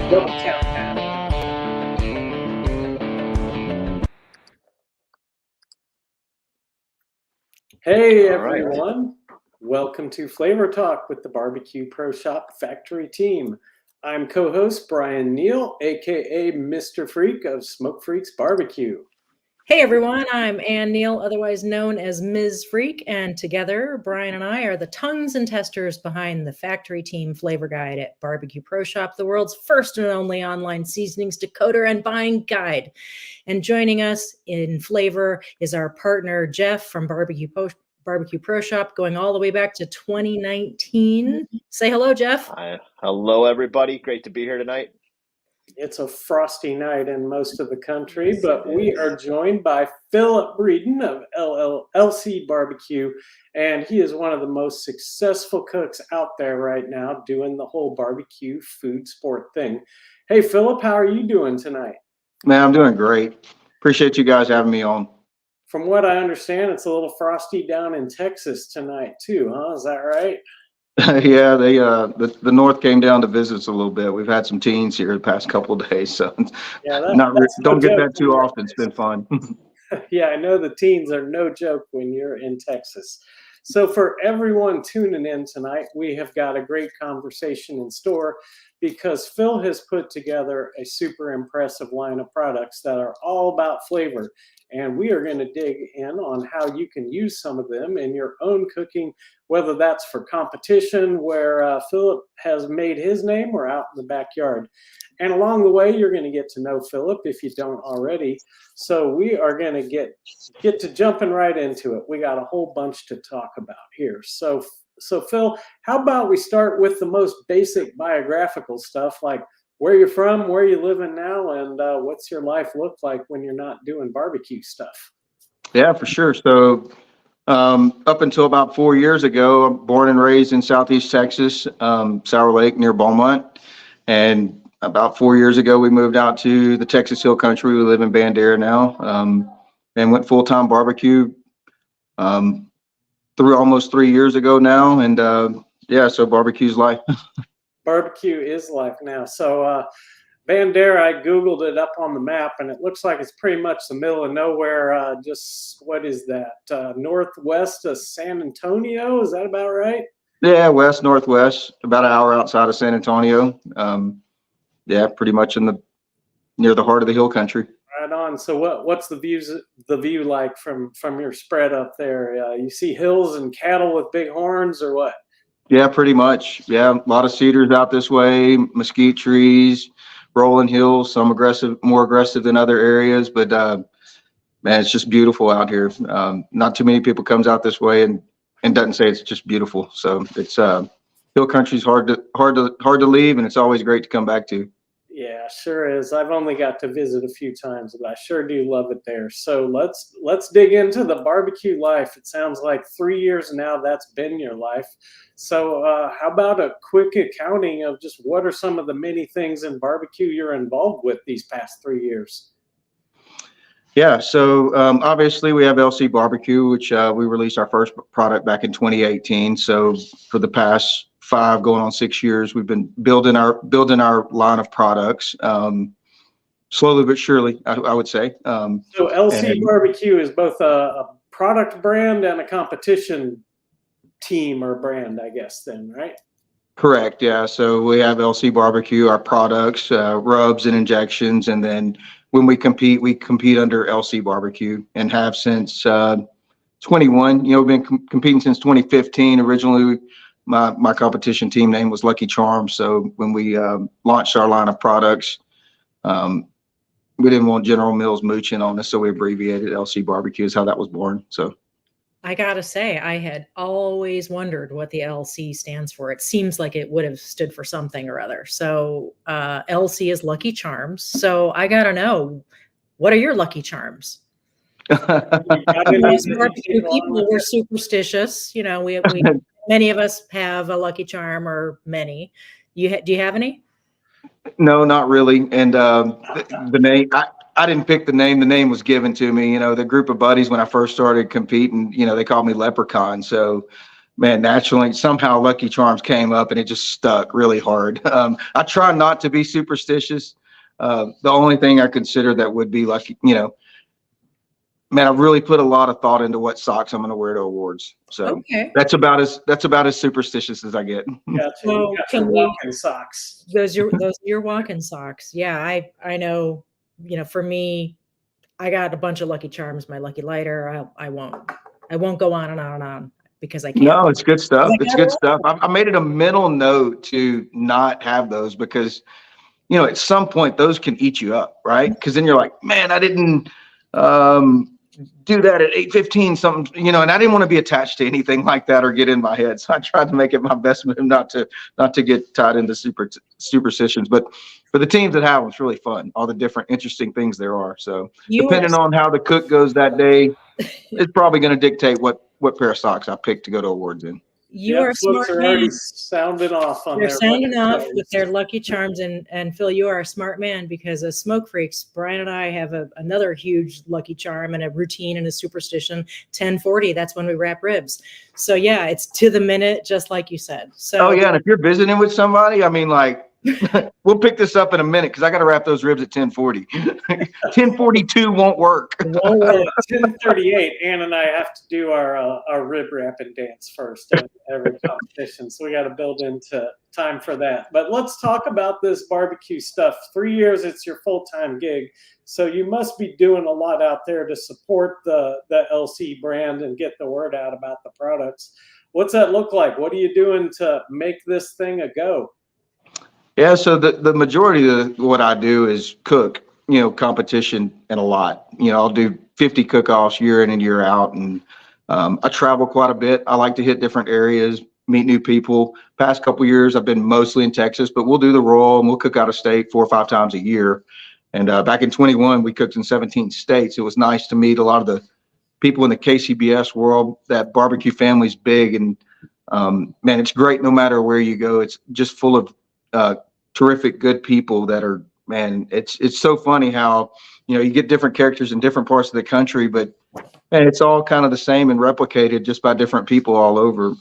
Double countdown. Hey everyone, welcome to Flavor Talk with the BBQ Pro Shop Factory Team. I'm co-host Brian Neal, aka Mr. Freak of Smoke Freaks Barbecue. Hey everyone, I'm Ann Neal, otherwise known as Ms. Freak, and together Brian and I are the tongues and testers behind the Factory Team Flavor Guide at BBQ Pro Shop, the world's first and only online seasonings decoder and buying guide. And joining us in flavor is our partner Jeff from BBQ Pro Shop, going all the way back to 2019. Say hello, Jeff. Hi. Hello, everybody. Great to be here tonight. It's a frosty night in most of the country, but we are joined by Phillip Breeden of LC BBQ, and he is one of the most successful cooks out there right now doing the whole barbecue food sport thing. Hey, Phillip, how are you doing tonight? Man, I'm doing great. Appreciate you guys having me on. From what I understand, it's a little frosty down in Texas tonight too, huh? Is that right? Yeah, the North came down to visit us a little bit. We've had some teens here the past couple of days, so yeah, don't get that too often. It's been fun. Yeah, I know the teens are no joke when you're in Texas. So for everyone tuning in tonight, we have got a great conversation in store because Phil has put together a super impressive line of products that are all about flavor. And we are going to dig in on how you can use some of them in your own cooking, whether that's for competition where Philip has made his name or out in the backyard. And along the way, you're going to get to know Philip if you don't already. So we are going to get to jumping right into it. We got a whole bunch to talk about here. So Phil, how about we start with the most basic biographical stuff, like where you're from, where you living now, and what's your life look like when you're not doing barbecue stuff? Yeah, for sure. So up until about 4 years ago, I'm born and raised in Southeast Texas, Sour Lake near Beaumont. And about 4 years ago, we moved out to the Texas Hill Country. We live in Bandera now, and went full-time barbecue through almost 3 years ago now. And yeah, so barbecue's life. Barbecue is life now. So Bandera, I Googled it up on the map, and it looks like it's pretty much the middle of nowhere. Just, what is that? Northwest of San Antonio? Is that about right? Yeah, west, northwest, about an hour outside of San Antonio. Yeah, pretty much near the heart of the hill country. Right on. So what's the view like from your spread up there? You see hills and cattle with big horns, or what? Yeah, pretty much. Yeah, a lot of cedars out this way, mesquite trees, rolling hills, some more aggressive than other areas. But man, it's just beautiful out here. Not too many people comes out this way and doesn't say it's just beautiful. So it's hill country's hard to leave, and it's always great to come back to. Yeah, sure is. I've only got to visit a few times, but I sure do love it there. So let's dig into the barbecue life. It sounds like 3 years now that's been your life. So how about a quick accounting of just what are some of the many things in barbecue you're involved with these past 3 years? Yeah, so obviously we have LC BBQ, which we released our first product back in 2018. So for the past 5 going on 6 years, we've been building our line of products slowly but surely, I would say. So LC BBQ is both a product brand and a competition team or brand, I guess, then, right? Correct. Yeah. So we have LC BBQ, our products, rubs and injections, and then when we compete under LC BBQ and have since 21. You know, we've been competing since 2015. Originally, my competition team name was Lucky Charms. So when we launched our line of products, we didn't want General Mills mooching on us, so we abbreviated LC BBQ is how that was born. So I gotta say, I had always wondered what the LC stands for. It seems like it would have stood for something or other. So LC is Lucky Charms. So I gotta know, what are your Lucky Charms? People were superstitious. You know, we many of us have a Lucky Charm, or many. Do you have any? No, not really. And the name, I didn't pick the name. The name was given to me. You know, the group of buddies when I first started competing, you know, they called me Leprechaun. So man, naturally, somehow Lucky Charms came up and it just stuck really hard. I try not to be superstitious. The only thing I consider that would be lucky, man, I've really put a lot of thought into what socks I'm going to wear to awards. So Okay. that's about as superstitious as I get. Gotcha. So You got can your we- walking socks. Those are your walking socks. Yeah, I know, for me, I got a bunch of Lucky Charms, my Lucky Lighter. I won't go on and on and on because I can't. No, it's good stuff. I It's gotta good stuff. I made it a mental note to not have those because, at some point those can eat you up, right? Because then you're like, man, I didn't do that at 8:15 something, and I didn't want to be attached to anything like that or get in my head. So I tried to make it my best move not to get tied into superstitions. But for the teams that have them, it's really fun. All the different interesting things there are. So depending on how the cook goes that day, it's probably going to dictate what pair of socks I pick to go to awards in. You are a smart are man. already sounding off on They're their sounding Lucky off Charms. with their Lucky Charms, and Phil, you are a smart man because as smoke freaks, Brian and I have another huge Lucky Charm and a routine and a superstition. 10:40, that's when we wrap ribs. So yeah, it's to the minute, just like you said. So Oh yeah, and if you're visiting with somebody, I mean, like, we'll pick this up in a minute because I got to wrap those ribs at 10:40. 10:42 won't work. won't Well, work. at 10:38, Ann and I have to do our rib wrapping dance first in every competition, so we got to build into time for that. But let's talk about this barbecue stuff. 3 years, it's your full-time gig, so you must be doing a lot out there to support the LC brand and get the word out about the products. What's that look like? What are you doing to make this thing a go? Yeah, so the majority of what I do is cook, competition and a lot. I'll do 50 cook-offs year in and year out, and I travel quite a bit. I like to hit different areas, meet new people. Past couple of years, I've been mostly in Texas, but we'll do the roll and we'll cook out of state 4 or 5 times a year. And back in 21, we cooked in 17 states. It was nice to meet a lot of the people in the KCBS world. That barbecue family's big, and man, it's great no matter where you go. It's just full of terrific, good people that are, man, it's so funny how, you get different characters in different parts of the country, but man, it's all kind of the same and replicated just by different people all over.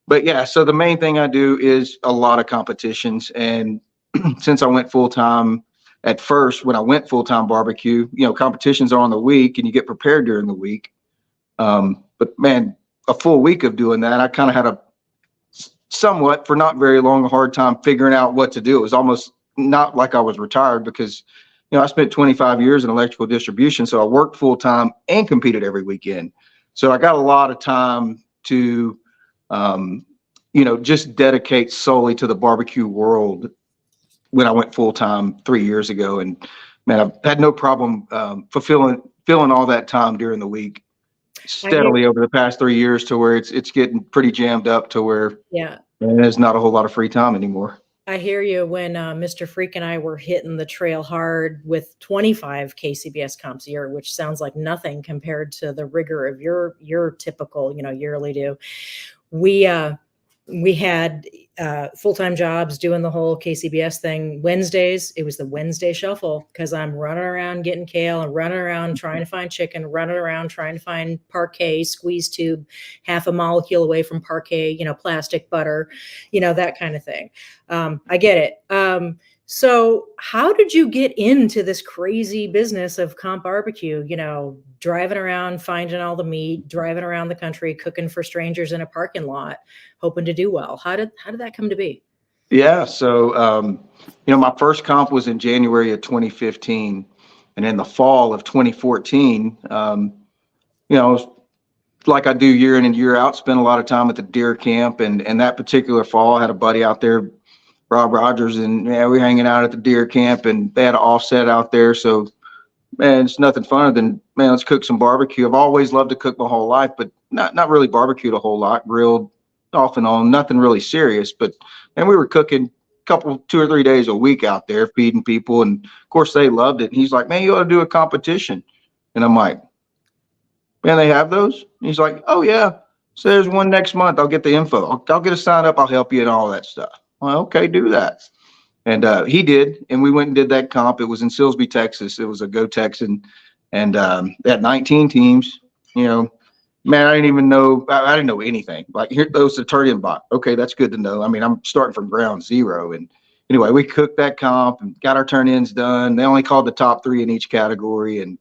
But yeah, so the main thing I do is a lot of competitions. And since I went full-time at first, when I went full-time barbecue, competitions are on the week and you get prepared during the week. But man, a full week of doing that, I kind of had somewhat, for not very long, a hard time figuring out what to do. It was almost not like I was retired because, I spent 25 years in electrical distribution. So I worked full time and competed every weekend. So I got a lot of time to, just dedicate solely to the barbecue world when I went full time 3 years ago. And man, I've had no problem filling all that time during the week steadily over the past 3 years to where it's getting pretty jammed up to where there's not a whole lot of free time anymore. I hear you. When Mr. Freak and I were hitting the trail hard with 25 KCBS comps a year, which sounds like nothing compared to the rigor of your typical, yearly do. We had full-time jobs doing the whole KCBS thing. Wednesdays, it was the Wednesday shuffle because I'm running around getting kale and running around trying to find chicken, running around trying to find parquet, squeeze tube, half a molecule away from parquet, plastic butter, that kind of thing. I get it. So how did you get into this crazy business of comp barbecue, driving around, finding all the meat, driving around the country, cooking for strangers in a parking lot, hoping to do well? How did that come to be? Yeah. So, my first comp was in January of 2015, and in the fall of 2014, like I do year in and year out, spent a lot of time at the deer camp, and that particular fall I had a buddy out there, Rob Rogers, and we're hanging out at the deer camp, and they had an offset out there. So, man, it's nothing funner than, man, let's cook some barbecue. I've always loved to cook my whole life, but not really barbecued a whole lot, grilled off and on, nothing really serious. But, and we were cooking 2 or 3 days a week out there, feeding people. And of course they loved it. And he's like, man, you ought to do a competition. And I'm like, man, they have those? And he's like, oh yeah. So there's one next month. I'll get the info. I'll get a sign up. I'll help you and all that stuff. Well, okay, do that. And he did, and we went and did that comp. It was in Silsbee, Texas. It was a Go Texan, and they had 19 teams. man, I didn't even know. I didn't know anything. Like, here goes the turn-in box. Okay, that's good to know. I mean, I'm starting from ground zero. And anyway, we cooked that comp and got our turn-ins done. They only called the top 3 in each category. And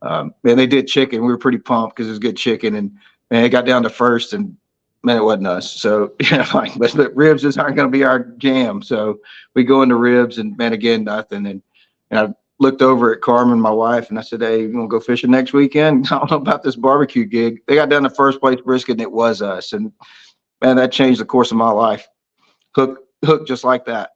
man, they did chicken. We were pretty pumped because it was good chicken. And man, it got down to first, and man, it wasn't us. So yeah, like, but ribs just aren't going to be our jam. So we go into ribs, and man, again, nothing. And I looked over at Carmen, my wife, and I said, "Hey, you want to go fishing next weekend?" I don't know about this barbecue gig. They got down to first place brisket, and it was us. And man, that changed the course of my life. Hook just like that.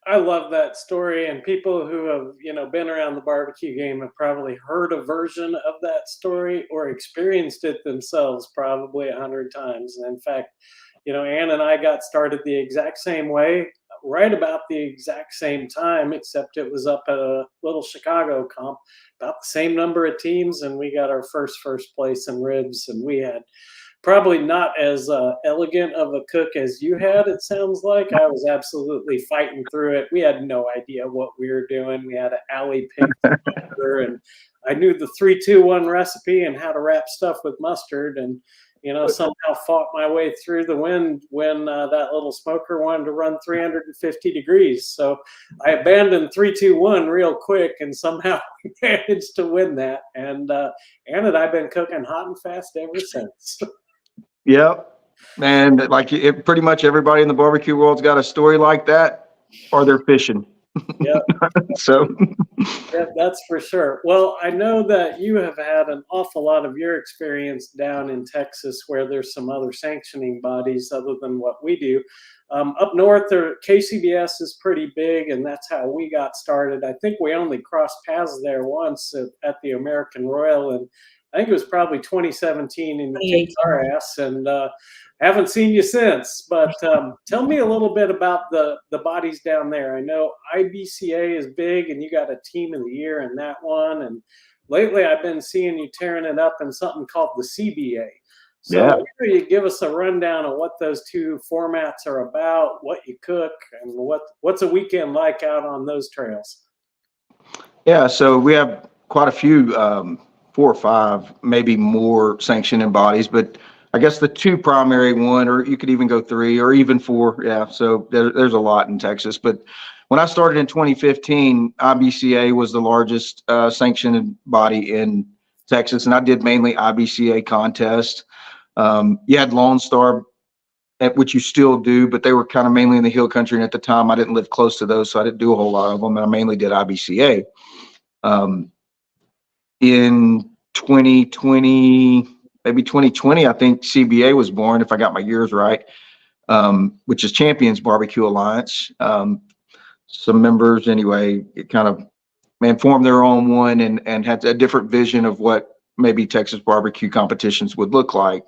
I love that story, and people who have, been around the barbecue game have probably heard a version of that story or experienced it themselves probably 100 times. And in fact, Ann and I got started the exact same way, right about the exact same time, except it was up at a little Chicago comp, about the same number of teams, and we got our first place in ribs, and we had probably not as elegant of a cook as you had, it sounds like. I was absolutely fighting through it. We had no idea what we were doing. We had an alley picked together, and I knew the 3-2-1 recipe and how to wrap stuff with mustard, and somehow fought my way through the wind when that little smoker wanted to run 350 degrees. So I abandoned 3-2-1 real quick and somehow managed to win that. And Ann and I've been cooking hot and fast ever since. Yep. And like pretty much everybody in the barbecue world's got a story like that, or they're fishing. Yeah. So that's for sure. Well, I know that you have had an awful lot of your experience down in Texas where there's some other sanctioning bodies other than what we do. Up north, KCBS is pretty big, and that's how we got started. I think we only crossed paths there once at the American Royal, and I think it was probably 2017, and you kicked our ass, and haven't seen you since. But tell me a little bit about the bodies down there. I know IBCA is big, and you got a team of the year in that one. And lately, I've been seeing you tearing it up in something called the CBA. So yeah. Maybe you give us a rundown of what those two formats are about, what you cook, and what's a weekend like out on those trails. Yeah, so we have quite a few, 4 or 5, maybe more sanctioning bodies, but I guess the 2 primary one, or you could even go 3 or even 4. Yeah, so there's a lot in Texas. But when I started in 2015, IBCA was the largest sanctioned body in Texas, and I did mainly IBCA contests. You had Lone Star, which you still do, but they were kind of mainly in the hill country, and at the time I didn't live close to those, so I didn't do a whole lot of them, and I mainly did IBCA. In 2020, maybe 2020, I think CBA was born, if I got my years right, which is Champions Barbecue Alliance. Some members, anyway, it kind of formed their own one and had a different vision of what maybe Texas barbecue competitions would look like.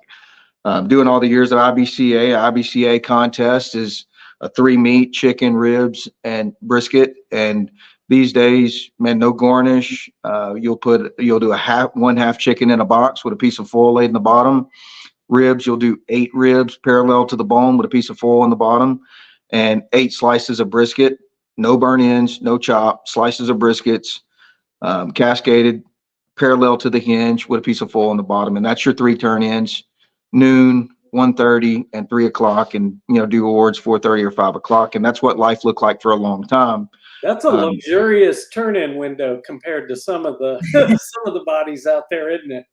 Doing all the years at IBCA contest is a 3 meat, chicken, ribs, and brisket. And these days, man, no garnish. You'll do one half chicken in a box with a piece of foil laid in the bottom. Ribs, you'll do 8 ribs parallel to the bone with a piece of foil in the bottom, and 8 slices of brisket. No burn ends, no chop. Slices of briskets, cascaded parallel to the hinge with a piece of foil in the bottom, and that's your 3 turn-ins: noon, 1:30, and 3 o'clock, and do awards 4:30 or 5 o'clock, and that's what life looked like for a long time. That's a luxurious turn-in window compared to some of the some of the bodies out there, isn't it?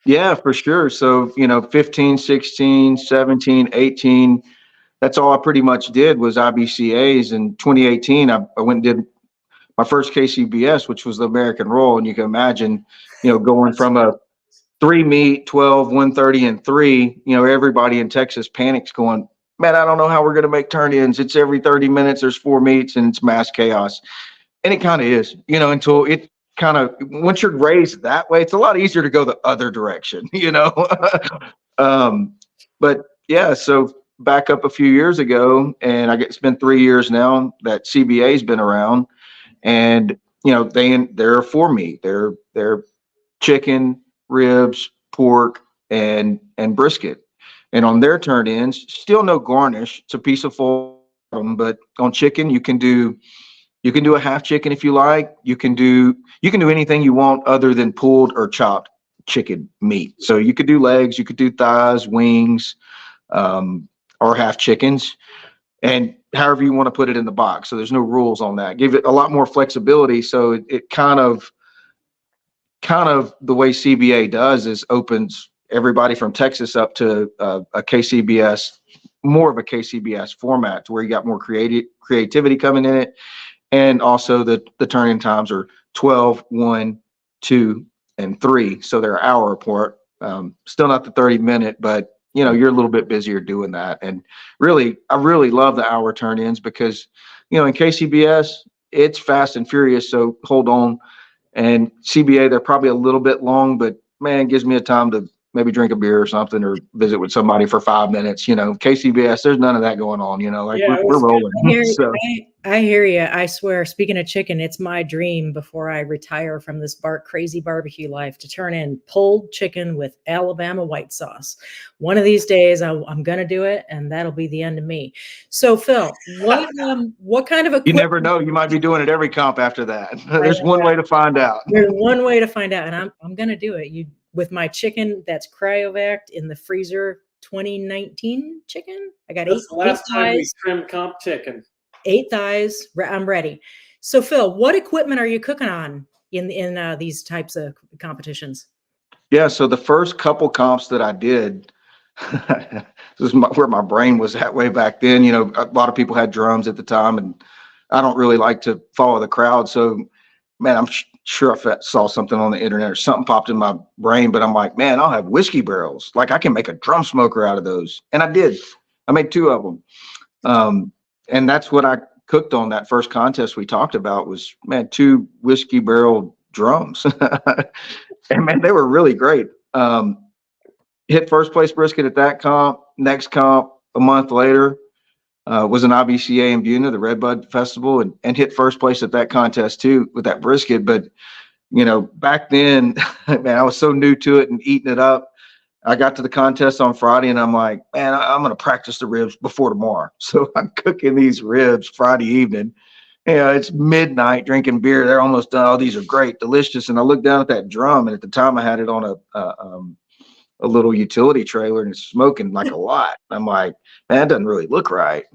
Yeah, for sure. So 15, 16, 17, 18. That's all I pretty much did was IBCAs. In 2018, I went and did my first KCBS, which was the American Roll, and you can imagine, going from a 3 meat, 12, 1:30, and 3. Everybody in Texas panics, going, man, I don't know how we're going to make turn-ins. It's every 30 minutes, there's 4 meats, and it's mass chaos. And it kind of is, until it kind of, once you're raised that way, it's a lot easier to go the other direction, But yeah, so back up a few years ago, and it's been 3 years now that CBA's been around, and, they're 4 meat. They're chicken, ribs, pork, and brisket. And on their turn-ins, still no garnish. It's a piece of foil, but on chicken, you can do a half chicken if you like. You can do anything you want other than pulled or chopped chicken meat. So you could do legs, you could do thighs, wings, or half chickens, and however you want to put it in the box. So there's no rules on that. Give it a lot more flexibility. So it kind of the way CBA does is opens everybody from Texas up to a KCBS, more of a KCBS format, to where you got more creativity coming in it. And also the turn-in times are 12, 1, 2, and 3. So they're an hour apart. Still not the 30-minute, but you're a little bit busier doing that. And really, I really love the hour turn-ins because, in KCBS, it's fast and furious. So hold on. And CBA, they're probably a little bit long, but man, it gives me a time to maybe drink a beer or something, or visit with somebody for 5 minutes. KCBS, there's none of that going on. Like we're rolling. I hear you. I swear, speaking of chicken, it's my dream before I retire from this crazy barbecue life to turn in pulled chicken with Alabama white sauce. One of these days, I'm going to do it, and that'll be the end of me. So, Phil, what kind of equipment? You never know. You might be doing it every comp after that. There's one way to find out. There's one way to find out, and I'm going to do it. With my chicken that's cryovac in the freezer, 2019 chicken. I got That's the last time we thighs. trimmed comp chicken. 8 thighs. I'm ready. So, Phil, what equipment are you cooking on in these types of competitions? Yeah, so the first couple comps that I did, this is where my brain was at way back then. A lot of people had drums at the time, and I don't really like to follow the crowd. So, man, I'm sure I saw something on the internet or something popped in my brain, but I'm like, man, I'll have whiskey barrels. Like, I can make a drum smoker out of those. And I did. I made 2 of them. And that's what I cooked on that first contest we talked about was, man, 2 whiskey barrel drums. And man, they were really great. Hit first place brisket at that comp. Next comp, a month later, was an IBCA in Buna, the Redbud Festival, and hit first place at that contest too with that brisket. But, back then, man, I was so new to it and eating it up. I got to the contest on Friday and I'm like, man, I'm going to practice the ribs before tomorrow. So I'm cooking these ribs Friday evening. It's midnight, drinking beer. They're almost done. Oh, these are great, delicious. And I looked down at that drum, and at the time I had it on a little utility trailer, and it's smoking like a lot. I'm like, man, that doesn't really look right.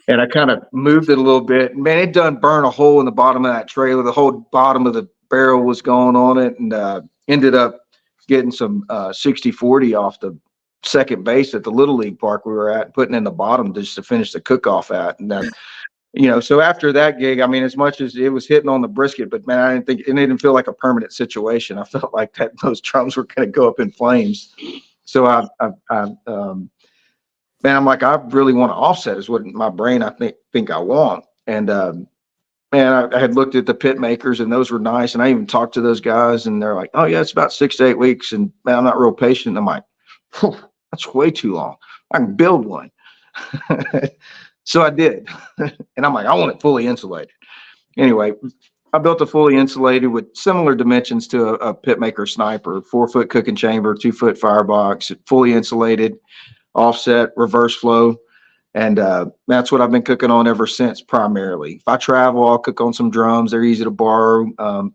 And I kind of moved it a little bit. Man, it done burn a hole in the bottom of that trailer. The whole bottom of the barrel was going on it, and ended up getting some 60-40 off the second base at the Little League park we were at, putting in the bottom just to finish the cook-off at. And so after that gig, I mean, as much as it was hitting on the brisket, but man, I didn't think it didn't feel like a permanent situation. I felt like those drums were going to go up in flames. So man, I'm like, I really want to offset is what my brain, I think I want. And, man, I had looked at the pit makers, and those were nice. And I even talked to those guys, and they're like, oh yeah, it's about 6 to 8 weeks. And man, I'm not real patient. I'm like, that's way too long. I can build one. So I did. And I'm like, I want it fully insulated. Anyway, I built a fully insulated with similar dimensions to a pit maker sniper, 4-foot cooking chamber, 2-foot firebox, fully insulated, offset, reverse flow. And that's what I've been cooking on ever since, primarily. If I travel, I'll cook on some drums. They're easy to borrow.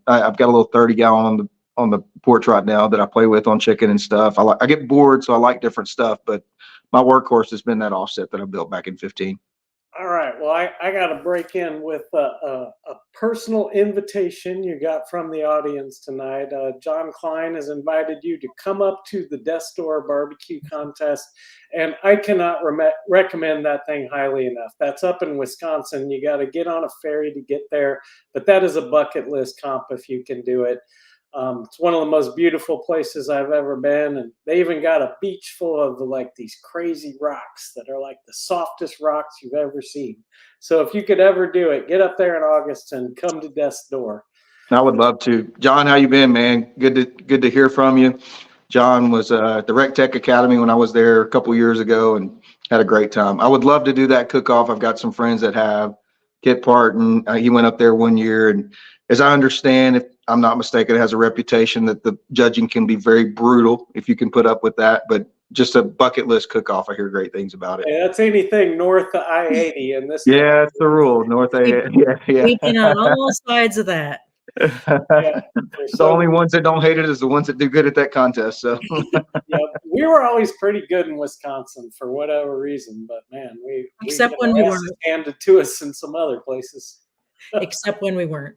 I've got a little 30-gallon on the porch right now that I play with on chicken and stuff. I get bored, so I like different stuff. But my workhorse has been that offset that I built back in 15. All right. Well, I got to break in with a personal invitation you got from the audience tonight. John Klein has invited you to come up to the Death Store Barbecue Contest, and I cannot recommend that thing highly enough. That's up in Wisconsin. You got to get on a ferry to get there, but that is a bucket list comp if you can do it. It's one of the most beautiful places I've ever been, and they even got a beach full of these crazy rocks that are like the softest rocks you've ever seen. So if you could ever do it, get up there in August and come to Death's Door. I would love to. John, how you been, man? Good to hear from you. John was at the Rec Tech Academy when I was there a couple years ago, and had a great time. I would love to do that cook-off. I've got some friends that have. Kit Parton, he went up there one year, and as I understand, if I'm not mistaken, it has a reputation that the judging can be very brutal if you can put up with that. But just a bucket list cook-off, I hear great things about it. Yeah, that's anything north of I-80 in this. Yeah, it's the rule. North A. Yeah. We've been on all sides of that. Yeah, they're The so only ones that don't hate it is the ones that do good at that contest. So yeah, we were always pretty good in Wisconsin for whatever reason, but man, we Except get when our we asses weren't. handed to us in some other places. Except when we weren't.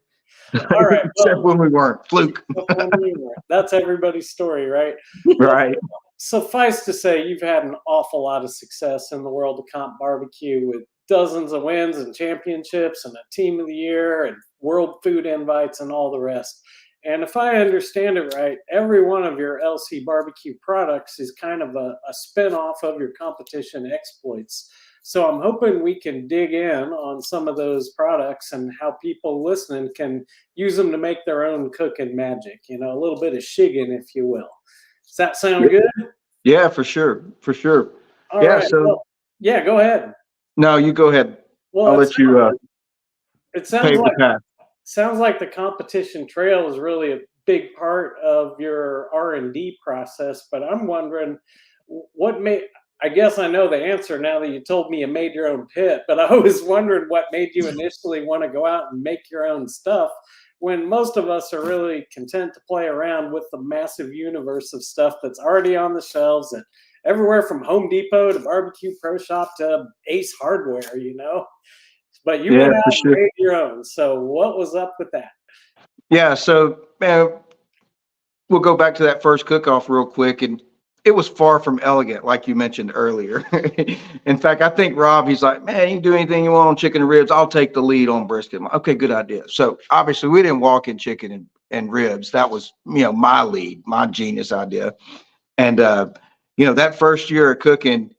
All right, except well, when we weren't. Fluke. when we weren't. That's everybody's story, right? Right. Suffice to say, you've had an awful lot of success in the world of comp barbecue with dozens of wins and championships and a team of the year and world food invites and all the rest. And if I understand it right, every one of your LC barbecue products is kind of a spin-off of your competition exploits. So I'm hoping we can dig in on some of those products and how people listening can use them to make their own cooking magic, a little bit of shigging, if you will. Does that sound good? Yeah, for sure. For sure. All Yeah. right. So Well, yeah, go ahead. no, you go ahead. Well, I'll let you it sounds pave the like path. the competition trail is really a big part of your R&D process, but I'm wondering what made, I guess I know the answer now that you told me you made your own pit, but I was wondering what made you initially want to go out and make your own stuff when most of us are really content to play around with the massive universe of stuff that's already on the shelves and everywhere from Home Depot to Barbecue Pro Shop to Ace Hardware. But you Yeah, went out for and sure. made your own. So what was up with that? Yeah. So we'll go back to that first cook-off real quick. And it was far from elegant, like you mentioned earlier. In fact, I think Rob, he's like, man, you can do anything you want on chicken and ribs. I'll take the lead on brisket. I'm like, okay, good idea. So obviously we didn't walk in chicken and ribs. That was, my lead, my genius idea. And, that first year of cooking,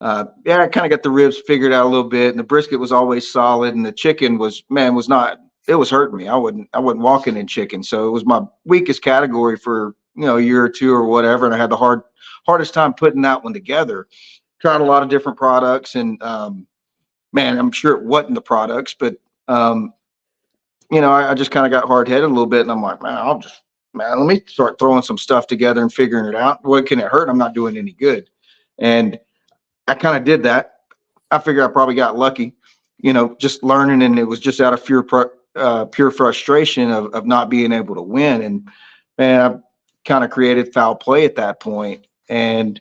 I kind of got the ribs figured out a little bit, and the brisket was always solid, and the chicken was not. It was hurting me. I wasn't walking in chicken, so it was my weakest category for a year or two or whatever, and I had the hardest time putting that one together. Tried a lot of different products, and I'm sure it wasn't the products, but I just kind of got hard headed a little bit, and I'm like, let me start throwing some stuff together and figuring it out. What can it hurt? I'm not doing any good, and I kind of did that. I figure I probably got lucky, just learning, and it was just out of pure frustration of not being able to win. And man, I kind of created foul play at that point, and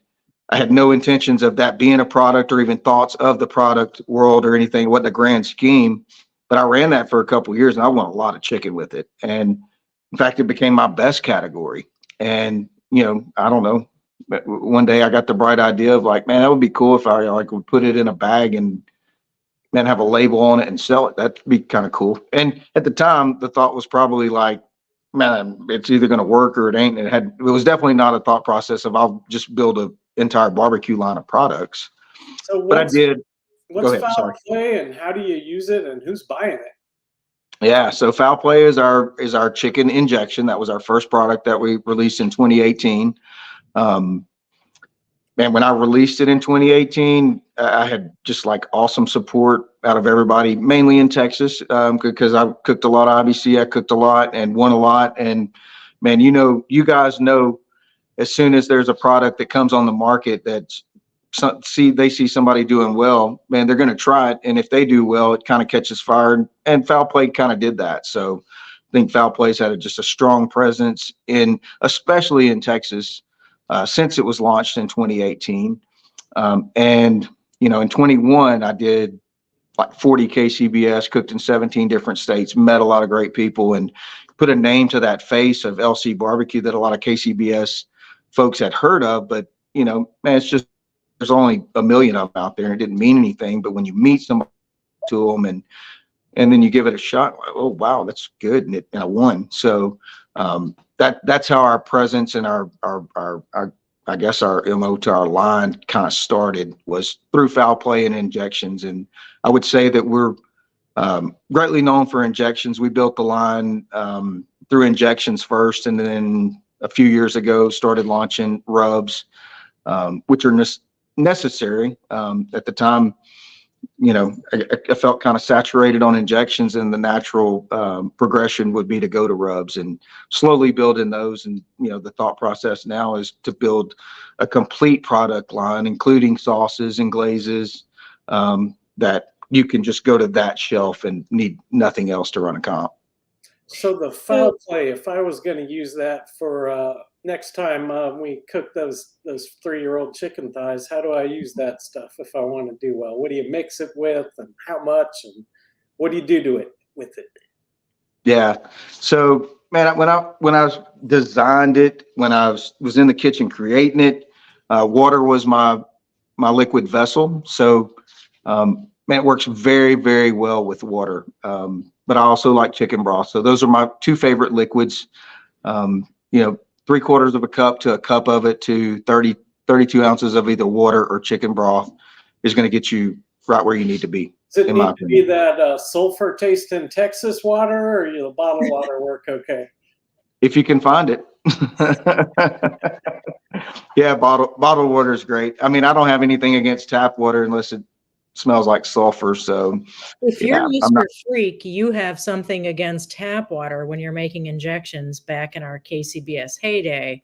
I had no intentions of that being a product or even thoughts of the product world or anything. It wasn't a grand scheme, but I ran that for a couple of years, and I won a lot of chicken with it. And in fact, it became my best category. And I don't know. But one day I got the bright idea of like, man, that would be cool if I would put it in a bag and then have a label on it and sell it. That'd be kind of cool. And at the time, the thought was probably like, man, it's either going to work or it ain't. It was definitely not a thought process of I'll just build an entire barbecue line of products. So But I did. Go what's ahead. foul Sorry. play and how do you use it and who's buying it? Yeah. So foul play is our chicken injection. That was our first product that we released in 2018. Man, when I released it in 2018, I had just like awesome support out of everybody, mainly in Texas, because I cooked a lot. Obviously, I cooked a lot and won a lot. And man, you guys know, as soon as there's a product that comes on the market they see somebody doing well, man, they're going to try it. And if they do well, it kind of catches fire. And foul play kind of did that. So I think foul play's had just a strong presence especially in Texas. Since it was launched in 2018. And, in 21, I did like 40 KCBS, cooked in 17 different states, met a lot of great people, and put a name to that face of LC barbecue that a lot of KCBS folks had heard of. But, man, it's just, there's only a million of them out there. And it didn't mean anything. But when you meet somebody to them and then you give it a shot, like, oh, wow, that's good. And I won. So, that's how our presence and our I guess our MO to our line kind of started, was through foul play and injections. And I would say that we're greatly known for injections. We built the line through injections first, and then a few years ago started launching rubs, which are necessary. At the time, I felt kind of saturated on injections, and the natural progression would be to go to rubs and slowly build in those. And, the thought process now is to build a complete product line, including sauces and glazes, that you can just go to that shelf and need nothing else to run a comp. So the foul play, if I was going to use that for next time we cook those 3-year-old chicken thighs, how do I use that stuff if I want to do well? What do you mix it with, and how much, and what do you do to it with it? Yeah. So, man, when I designed it, when I was in the kitchen creating it, water was my liquid vessel. So, man, it works very, very well with water. But I also like chicken broth. So those are my two favorite liquids. You know, 3/4 of a cup to a cup of it to 32 ounces of either water or chicken broth is going to get you right where you need to be. Does it in my need to be opinion. that sulfur tasting Texas water, or the bottled water work okay? If you can find it. Yeah, bottled water is great. I mean, I don't have anything against tap water unless it smells like sulfur. So If you're yeah, I'm Mr. not. Freak, you have something against tap water when you're making injections back in our KCBS heyday,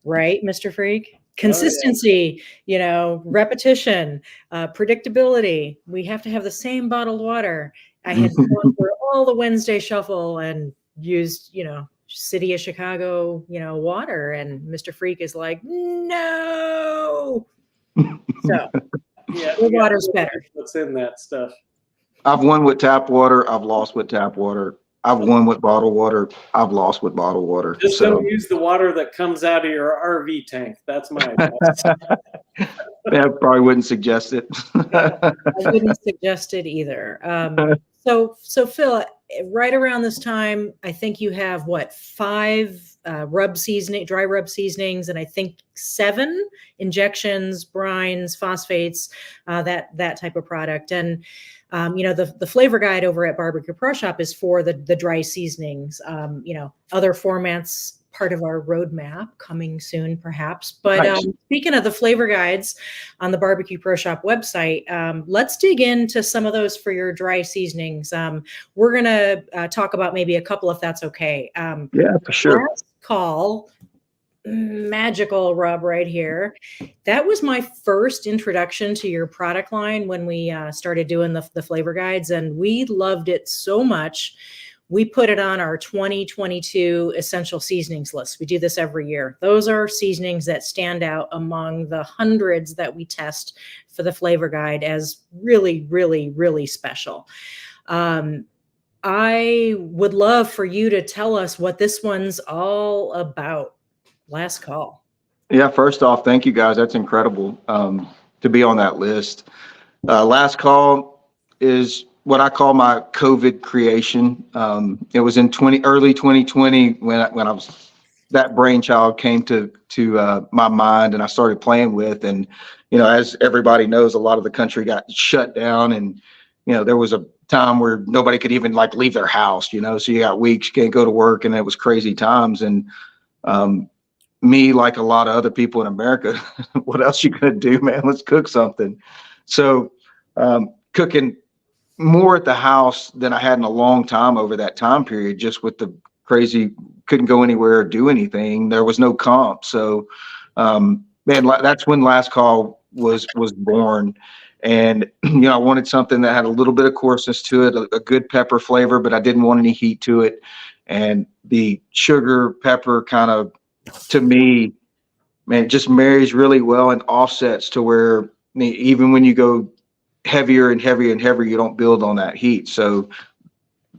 right, Mr. Freak? Consistency, repetition, predictability. We have to have the same bottled water. I had gone through all the Wednesday shuffle and used, city of Chicago, water. And Mr. Freak is like, no. So Yeah, your water's better. What's in that stuff? I've won with tap water. I've lost with tap water. I've won with bottled water. I've lost with bottled water. Just don't use the water that comes out of your RV tank. That's my advice. Yeah, I probably wouldn't suggest it. I wouldn't suggest it either. So Phil, right around this time, I think you have 5 dry rub seasonings, and I think 7 injections, brines, phosphates, that type of product. And the flavor guide over at Barbecue Pro Shop is for the dry seasonings. Other formats, part of our roadmap coming soon, perhaps. But Nice. Speaking of the flavor guides on the Barbecue Pro Shop website, let's dig into some of those for your dry seasonings. We're going to talk about maybe a couple, if that's okay. Yeah, for sure. Last call, magical rub right here. That was my first introduction to your product line when we started doing the flavor guides, and we loved it so much. We put it on our 2022 essential seasonings list. We do this every year. Those are seasonings that stand out among the hundreds that we test for the flavor guide as really, really, really special. I would love for you to tell us what this one's all about. Last call. Yeah, first off, thank you guys. That's incredible to be on that list. Last call is what I call my COVID creation. It was in early 2020 when I was, that brainchild came to my mind, and I started playing with. And as everybody knows, a lot of the country got shut down, and there was a time where nobody could even leave their house. So you got weeks, you can't go to work, and it was crazy times. And me, like a lot of other people in America, what else you gonna do, man? Let's cook something. So cooking more at the house than I had in a long time over that time period, just with the crazy, couldn't go anywhere or do anything. There was no comp. So man, that's when Last Call was born. And I wanted something that had a little bit of coarseness to it, a good pepper flavor, but I didn't want any heat to it. And the sugar pepper kind of, to me, man, it just marries really well and offsets to where even when you go heavier and heavier and heavier, you don't build on that heat. So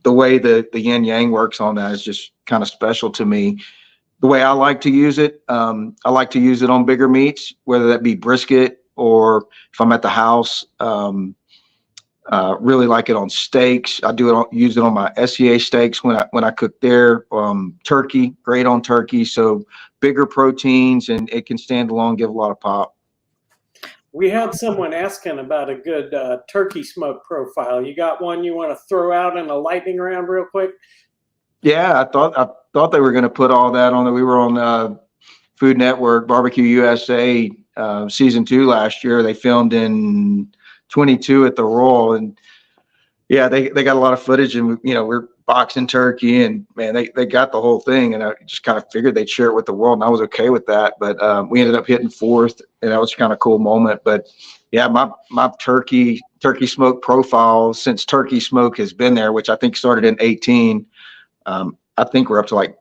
the way the yin yang works on that is just kind of special to me. The way I like to use it, I like to use it on bigger meats, whether that be brisket or if I'm at the house. Really like it on steaks. I use it on my SCA steaks when I cook there. Turkey, great on turkey. So bigger proteins, and it can stand alone, give a lot of pop. We had someone asking about a good turkey smoke profile. You got one you want to throw out in a lightning round real quick? Yeah, I thought they were going to put all that on. We were on Food Network, Barbecue USA, season 2 last year. They filmed in 22 at the Royal, and yeah, they got a lot of footage, and we're boxing turkey, and man, they got the whole thing, and I just kind of figured they'd share it with the world, and I was okay with that. But we ended up hitting 4th, and that was kind of a cool moment. But yeah, my turkey smoke profile, since turkey smoke has been there, which I think started in 18, I think we're up to like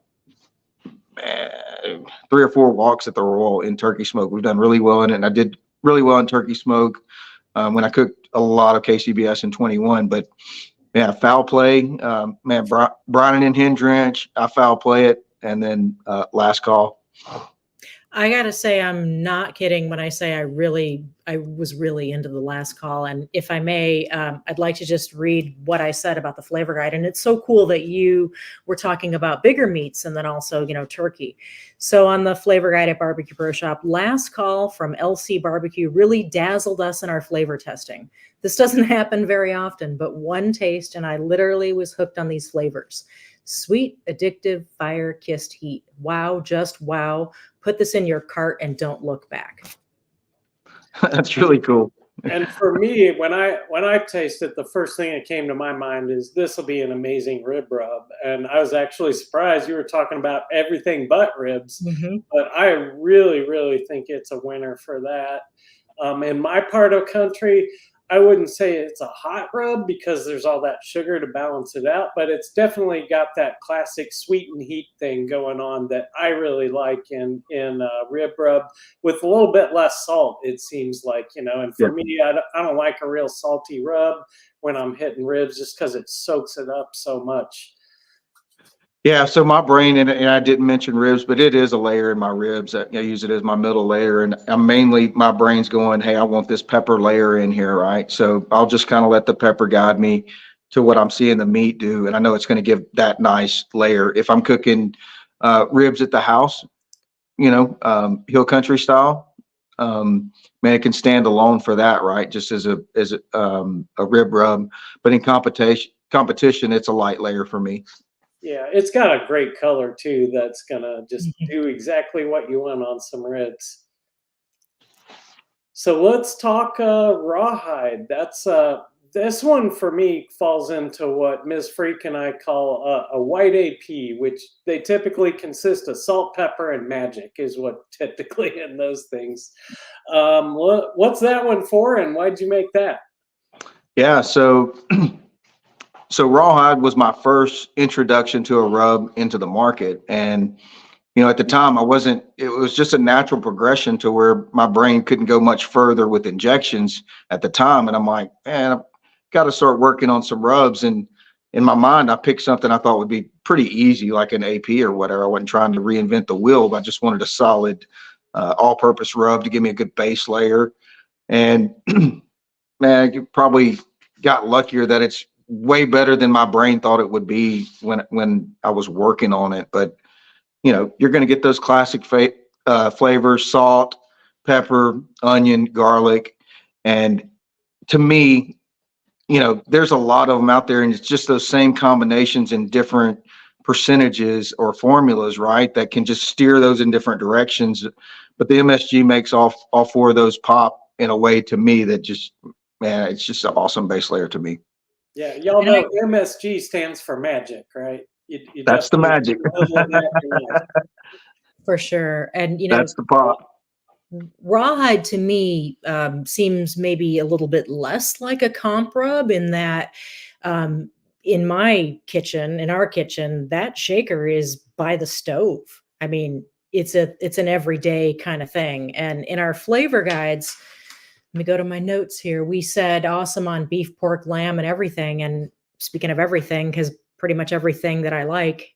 3 or 4 walks at the Royal in turkey smoke. We've done really well in it, and I did really well in turkey smoke when I cooked a lot of KCBS in 21. But yeah, foul play, man, Brian and Hen Drench, I foul play it, and then last call. I gotta say, I'm not kidding when I say I was really into the last call. And if I may, I'd like to just read what I said about the flavor guide. And it's so cool that you were talking about bigger meats and then also, turkey. So on the flavor guide at Barbecue Pro Shop, last call from LC BBQ really dazzled us in our flavor testing. This doesn't happen very often, but one taste and I literally was hooked on these flavors. Sweet, addictive, fire-kissed heat. Wow, just wow. Put this in your cart and don't look back. That's really cool. And for me, when I tasted, the first thing that came to my mind is this will be an amazing rib rub. And I was actually surprised you were talking about everything but ribs. Mm-hmm. But I really, really think it's a winner for that. In my part of country, I wouldn't say it's a hot rub because there's all that sugar to balance it out, but it's definitely got that classic sweet and heat thing going on that I really like in rib rub with a little bit less salt, it seems like, and for me, I don't like a real salty rub when I'm hitting ribs just because it soaks it up so much. Yeah, so my brain, and I didn't mention ribs, but it is a layer in my ribs. I use it as my middle layer, and my brain's going, hey, I want this pepper layer in here, right? So I'll just kind of let the pepper guide me to what I'm seeing the meat do, and I know it's going to give that nice layer. If I'm cooking ribs at the house, hill country style, man, it can stand alone for that, right? Just as a rib rub, but in competition, it's a light layer for me. Yeah, it's got a great color too. That's gonna just do exactly what you want on some ribs. So let's talk rawhide. That's this one for me falls into what Ms. Freak and I call a white AP, which they typically consist of salt, pepper, and magic is what typically in those things. What's that one for, and why'd you make that? Yeah, so rawhide was my first introduction to a rub into the market. And, at the time it was just a natural progression to where my brain couldn't go much further with injections at the time. And I'm like, man, I've got to start working on some rubs. And in my mind, I picked something I thought would be pretty easy, like an AP or whatever. I wasn't trying to reinvent the wheel, but I just wanted a solid all-purpose rub to give me a good base layer. And man, you probably got luckier that it's way better than my brain thought it would be when I was working on it. But you're going to get those classic flavors: salt, pepper, onion, garlic. And to me, there's a lot of them out there, and it's just those same combinations in different percentages or formulas, right, that can just steer those in different directions. But the MSG makes all 4 of those pop in a way, to me, that just, man, it's just an awesome base layer to me. Yeah, y'all know MSG stands for magic, right? That's the magic. For sure. And, that's the pop. Rawhide to me seems maybe a little bit less like a comp rub in that in our kitchen, that shaker is by the stove. I mean, it's an everyday kind of thing. And in our flavor guides, let me go to my notes here. We said awesome on beef, pork, lamb, and everything. And speaking of everything, because pretty much everything that I like,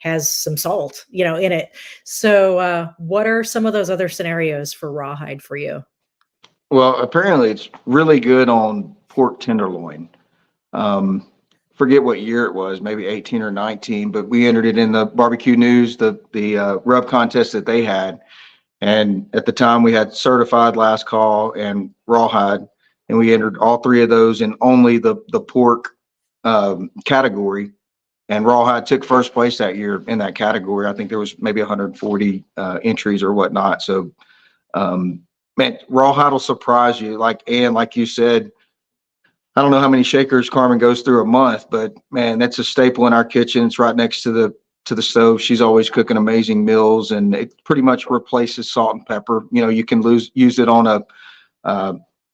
has some salt, in it. So what are some of those other scenarios for rawhide for you? Well, apparently it's really good on pork tenderloin. Forget what year it was, maybe 18 or 19, but we entered it in the Barbecue News, the rub contest that they had. And at the time we had certified last call and rawhide, and we entered all 3 of those in only the pork category. And rawhide took first place that year in that category. I think there was maybe 140 entries or whatnot. So, man, rawhide will surprise you. Like you said, I don't know how many shakers Carmen goes through a month, but man, that's a staple in our kitchen. It's right next to the stove. She's always cooking amazing meals, and it pretty much replaces salt and pepper. You can use it on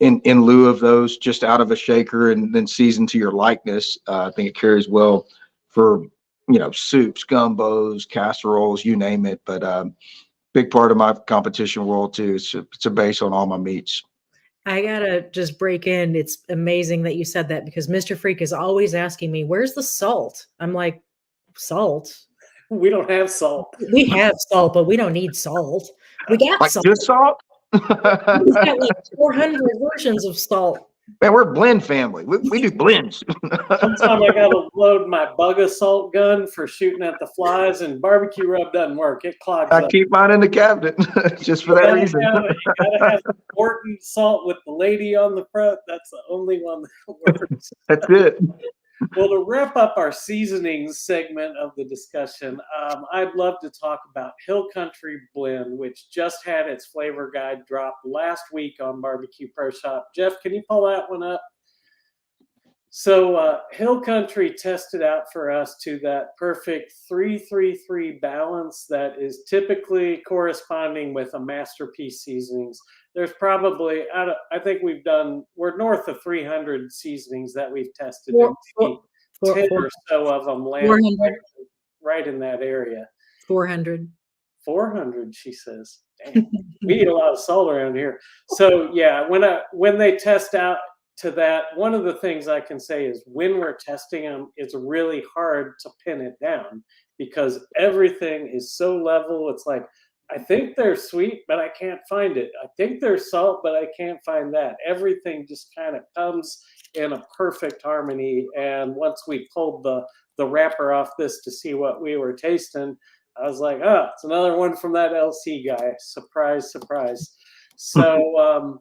in lieu of those, just out of a shaker and then season to your likeness. I think it carries well for soups, gumbos, casseroles, you name it. But big part of my competition world too. It's a base on all my meats. I gotta just break in. It's amazing that you said that because Mr. Freak is always asking me, where's the salt? I'm like, salt? We don't have salt. We have salt, but we don't need salt. We got Like salt. just salt? We've got like 400 versions of salt. Man, we're a blend family. We do blends. One time I got to load my bug assault gun for shooting at the flies, and barbecue rub doesn't work. It clogs I up. keep mine in the cabinet just for that reason. You gotta have Morton salt with the lady on the front. That's the only one that works. That's it. Well, to wrap up our seasonings segment of the discussion, I'd love to talk about Hill Country Blend, which just had its flavor guide drop last week on Barbecue Pro Shop. Jeff, can you pull that one up? So Hill Country tested out for us to that perfect 3-3-3 balance that is typically corresponding with a masterpiece seasonings. There's probably, I think we're north of 300 seasonings that we've tested. 10 or so of them land right in that area. 400. 400, she says. Damn, we eat a lot of salt around here. So yeah, when they test out to that, one of the things I can say is when we're testing them, it's really hard to pin it down because everything is so level. It's like, I think they're sweet, but I can't find it. I think they're salt, but I can't find that. Everything just kind of comes in a perfect harmony. And once we pulled the wrapper off this to see what we were tasting, I was like, it's another one from that LC guy. Surprise, surprise. So,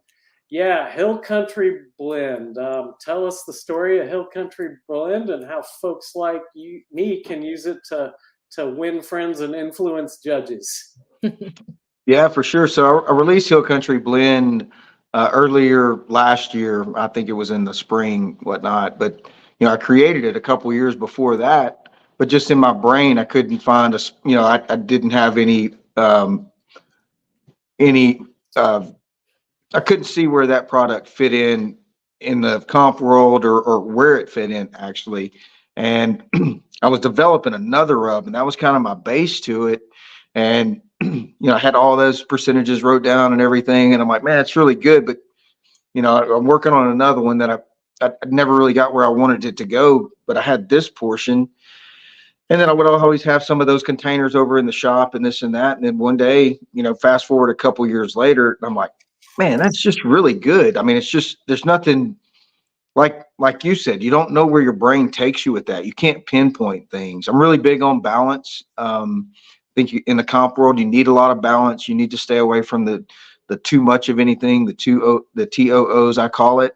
yeah, Hill Country Blend. Tell us the story of Hill Country Blend and how folks like me can use it to win friends and influence judges. Yeah, for sure. So I released Hill Country Blend earlier last year. I think it was in the spring, whatnot. But I created it a couple years before that. But just in my brain, I couldn't find I didn't have any. I couldn't see where that product fit in the comp world or where it fit in actually. And I was developing another rub, and that was kind of my base to it. And I had all those percentages wrote down and everything, and I'm like, man, it's really good, but I'm working on another one that I never really got where I wanted it to go, but I had this portion, and then I would always have some of those containers over in the shop and this and that, and then one day, fast forward a couple years later, I'm like, man, that's just really good. I mean, it's just there's nothing like you said, you don't know where your brain takes you with that. You can't pinpoint things. I'm really big on balance. Think in the comp world, you need a lot of balance. You need to stay away from the too much of anything, the TOOs, I call it,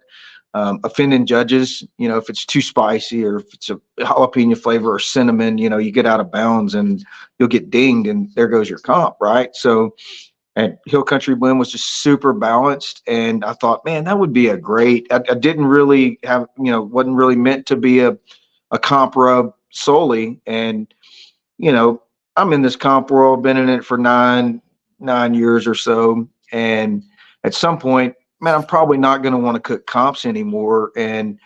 offending judges. If it's too spicy or if it's a jalapeno flavor or cinnamon, you get out of bounds and you'll get dinged, and there goes your comp, right? So, and Hill Country Blend was just super balanced, and I thought, man, that would be a great. I didn't really have, wasn't really meant to be a comp rub solely, and I'm in this comp world, been in it for nine years or so. And at some point, man, I'm probably not going to want to cook comps anymore. And